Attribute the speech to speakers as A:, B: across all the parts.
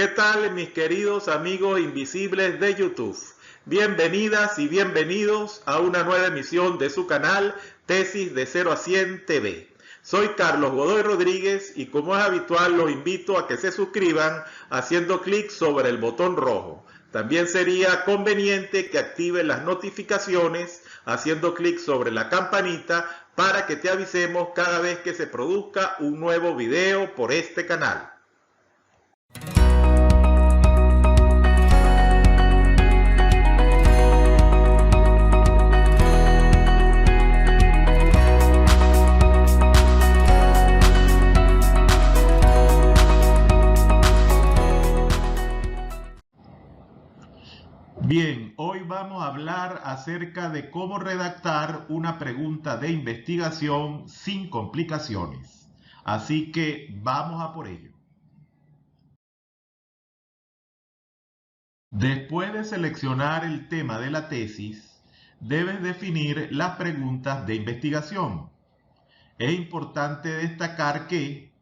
A: ¿Qué tal, mis queridos amigos invisibles de YouTube? Bienvenidas y bienvenidos a una nueva emisión de su canal Tesis de 0 a 100 TV. Soy Carlos Godoy Rodríguez y como es habitual los invito a que se suscriban haciendo clic sobre el botón rojo. También sería conveniente que activen las notificaciones haciendo clic sobre la campanita para que te avisemos cada vez que se produzca un nuevo video por este canal. Bien, hoy vamos a hablar acerca de cómo redactar una pregunta de investigación sin complicaciones. Así que vamos a por ello. Después de seleccionar el tema de la tesis, debes definir las preguntas de investigación. Es importante destacar que,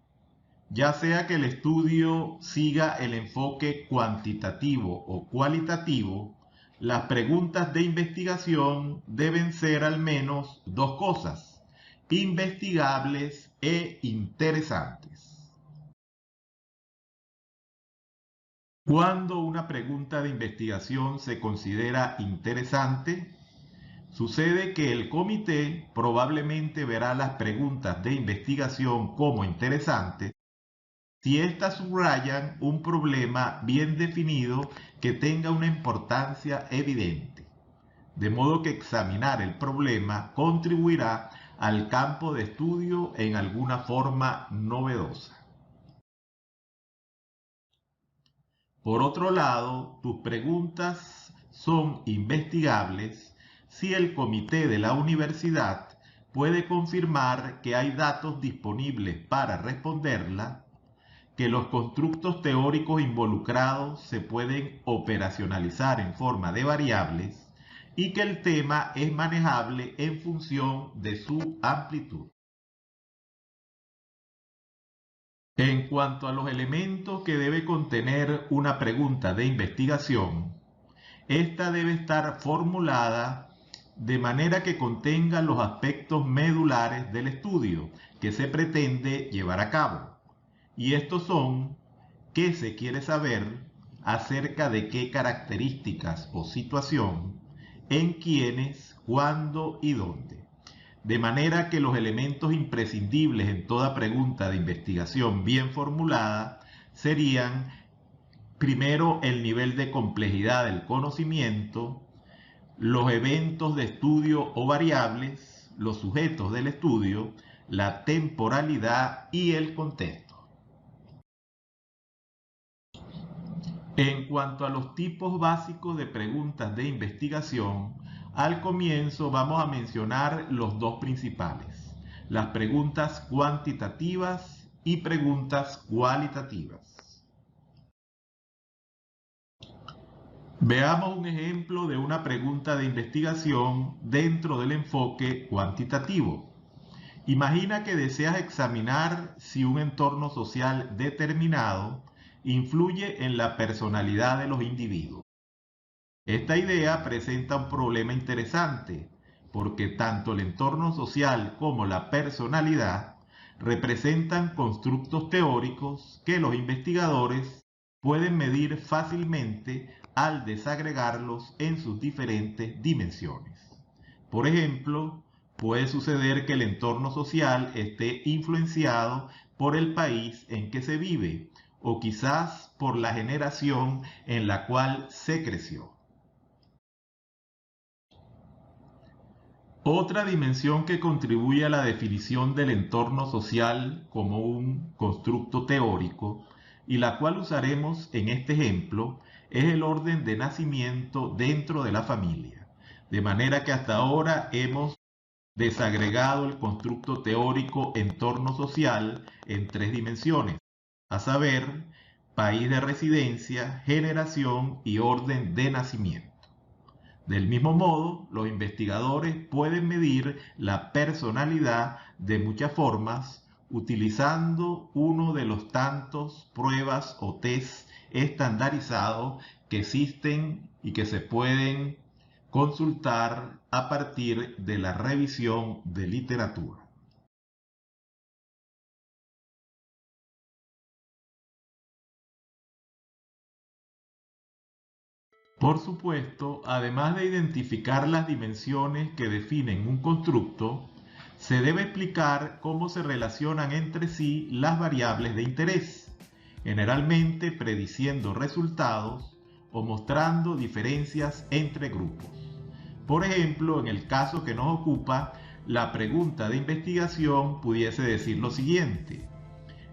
A: ya sea que el estudio siga el enfoque cuantitativo o cualitativo, las preguntas de investigación deben ser al menos dos cosas: investigables e interesantes. Cuando una pregunta de investigación se considera interesante, sucede que el comité probablemente verá las preguntas de investigación como interesantes si éstas subrayan un problema bien definido que tenga una importancia evidente, de modo que examinar el problema contribuirá al campo de estudio en alguna forma novedosa. Por otro lado, tus preguntas son investigables si el comité de la universidad puede confirmar que hay datos disponibles para responderla, que los constructos teóricos involucrados se pueden operacionalizar en forma de variables y que el tema es manejable en función de su amplitud. En cuanto a los elementos que debe contener una pregunta de investigación, esta debe estar formulada de manera que contenga los aspectos medulares del estudio que se pretende llevar a cabo. Y estos son: ¿qué se quiere saber? ¿Acerca de qué características o situación? ¿En quiénes? ¿Cuándo y dónde? De manera que los elementos imprescindibles en toda pregunta de investigación bien formulada serían: primero, el nivel de complejidad del conocimiento, los eventos de estudio o variables, los sujetos del estudio, la temporalidad y el contexto. En cuanto a los tipos básicos de preguntas de investigación, al comienzo vamos a mencionar los dos principales: las preguntas cuantitativas y preguntas cualitativas. Veamos un ejemplo de una pregunta de investigación dentro del enfoque cuantitativo. Imagina que deseas examinar si un entorno social determinado influye en la personalidad de los individuos. Esta idea presenta un problema interesante, porque tanto el entorno social como la personalidad representan constructos teóricos que los investigadores pueden medir fácilmente al desagregarlos en sus diferentes dimensiones. Por ejemplo, puede suceder que el entorno social esté influenciado por el país en que se vive, o quizás por la generación en la cual se creció. Otra dimensión que contribuye a la definición del entorno social como un constructo teórico, y la cual usaremos en este ejemplo, es el orden de nacimiento dentro de la familia. De manera que hasta ahora hemos desagregado el constructo teórico entorno social en tres dimensiones, a saber, país de residencia, generación y orden de nacimiento. Del mismo modo, los investigadores pueden medir la personalidad de muchas formas utilizando uno de los tantos pruebas o test estandarizados que existen y que se pueden consultar a partir de la revisión de literatura. Por supuesto, además de identificar las dimensiones que definen un constructo, se debe explicar cómo se relacionan entre sí las variables de interés, generalmente prediciendo resultados o mostrando diferencias entre grupos. Por ejemplo, en el caso que nos ocupa, la pregunta de investigación pudiese decir lo siguiente: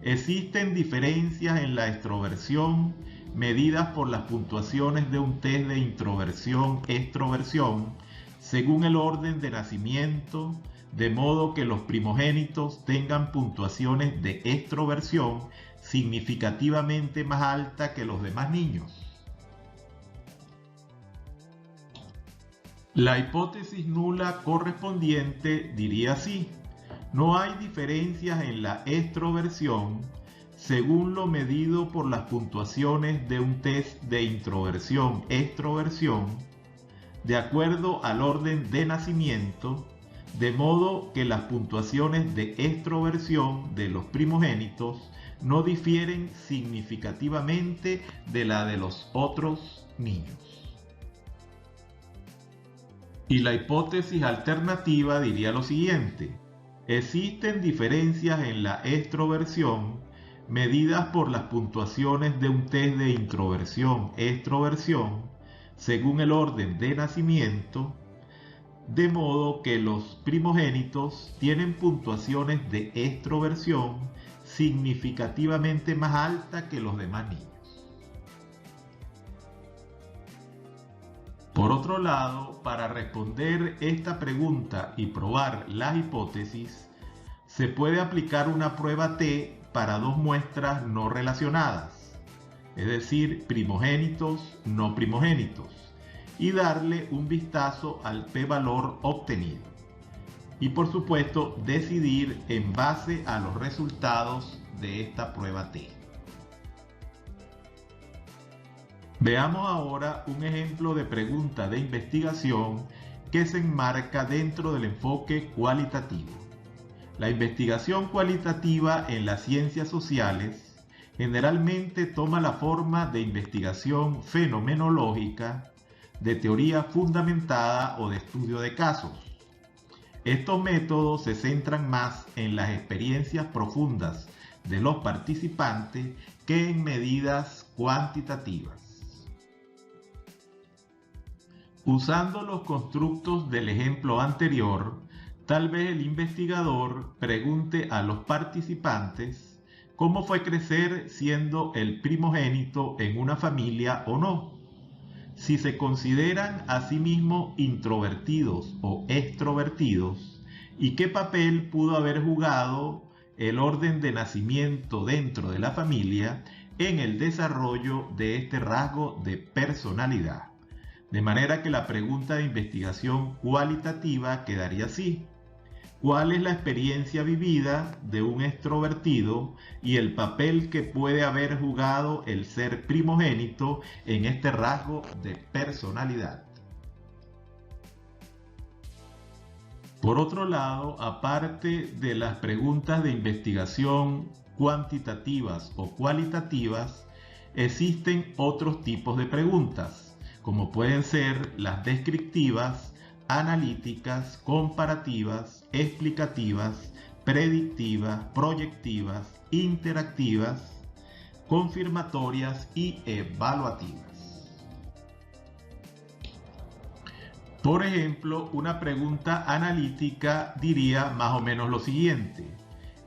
A: ¿existen diferencias en la extroversión medidas por las puntuaciones de un test de introversión-extroversión según el orden de nacimiento, de modo que los primogénitos tengan puntuaciones de extroversión significativamente más altas que los demás niños? La hipótesis nula correspondiente diría así: no hay diferencias en la extroversión según lo medido por las puntuaciones de un test de introversión-extroversión, de acuerdo al orden de nacimiento, de modo que las puntuaciones de extroversión de los primogénitos no difieren significativamente de la de los otros niños. Y la hipótesis alternativa diría lo siguiente: existen diferencias en la extroversión medidas por las puntuaciones de un test de introversión-extroversión según el orden de nacimiento, de modo que los primogénitos tienen puntuaciones de extroversión significativamente más altas que los demás niños. Por otro lado, para responder esta pregunta y probar las hipótesis, se puede aplicar una prueba T para dos muestras no relacionadas, es decir, primogénitos no primogénitos, y darle un vistazo al p-valor obtenido. Y por supuesto, decidir en base a los resultados de esta prueba T. Veamos ahora un ejemplo de pregunta de investigación que se enmarca dentro del enfoque cualitativo. La investigación cualitativa en las ciencias sociales generalmente toma la forma de investigación fenomenológica, de teoría fundamentada o de estudio de casos. Estos métodos se centran más en las experiencias profundas de los participantes que en medidas cuantitativas. Usando los constructos del ejemplo anterior, tal vez el investigador pregunte a los participantes cómo fue crecer siendo el primogénito en una familia o no, si se consideran a sí mismos introvertidos o extrovertidos, y qué papel pudo haber jugado el orden de nacimiento dentro de la familia en el desarrollo de este rasgo de personalidad. De manera que la pregunta de investigación cualitativa quedaría así: ¿cuál es la experiencia vivida de un extrovertido y el papel que puede haber jugado el ser primogénito en este rasgo de personalidad? Por otro lado, aparte de las preguntas de investigación cuantitativas o cualitativas, existen otros tipos de preguntas, como pueden ser las descriptivas, analíticas, comparativas, explicativas, predictivas, proyectivas, interactivas, confirmatorias y evaluativas. Por ejemplo, una pregunta analítica diría más o menos lo siguiente: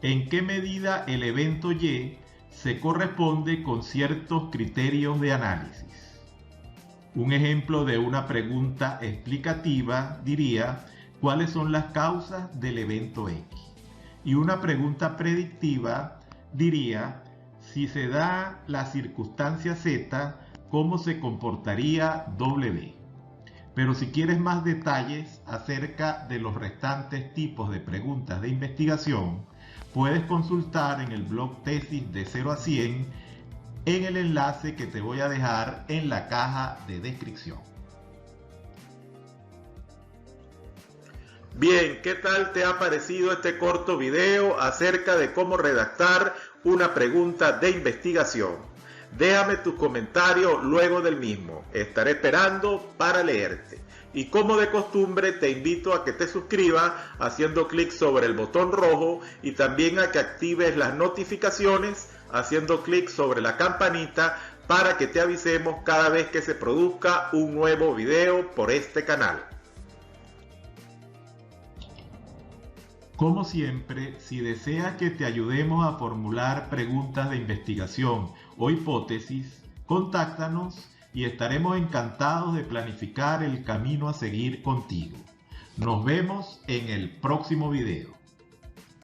A: ¿en qué medida el evento Y se corresponde con ciertos criterios de análisis? Un ejemplo de una pregunta explicativa diría: ¿cuáles son las causas del evento X? Y una pregunta predictiva diría: si se da la circunstancia Z, ¿cómo se comportaría W? Pero si quieres más detalles acerca de los restantes tipos de preguntas de investigación, puedes consultar en el blog Tesis de 0 a 100 en el enlace que te voy a dejar en la caja de descripción. Bien, ¿qué tal te ha parecido este corto video acerca de cómo redactar una pregunta de investigación? Déjame tus comentarios luego del mismo. Estaré esperando para leerte. Y como de costumbre, te invito a que te suscribas haciendo clic sobre el botón rojo y también a que actives las notificaciones haciendo clic sobre la campanita para que te avisemos cada vez que se produzca un nuevo video por este canal. Como siempre, si deseas que te ayudemos a formular preguntas de investigación o hipótesis, contáctanos y estaremos encantados de planificar el camino a seguir contigo. Nos vemos en el próximo video.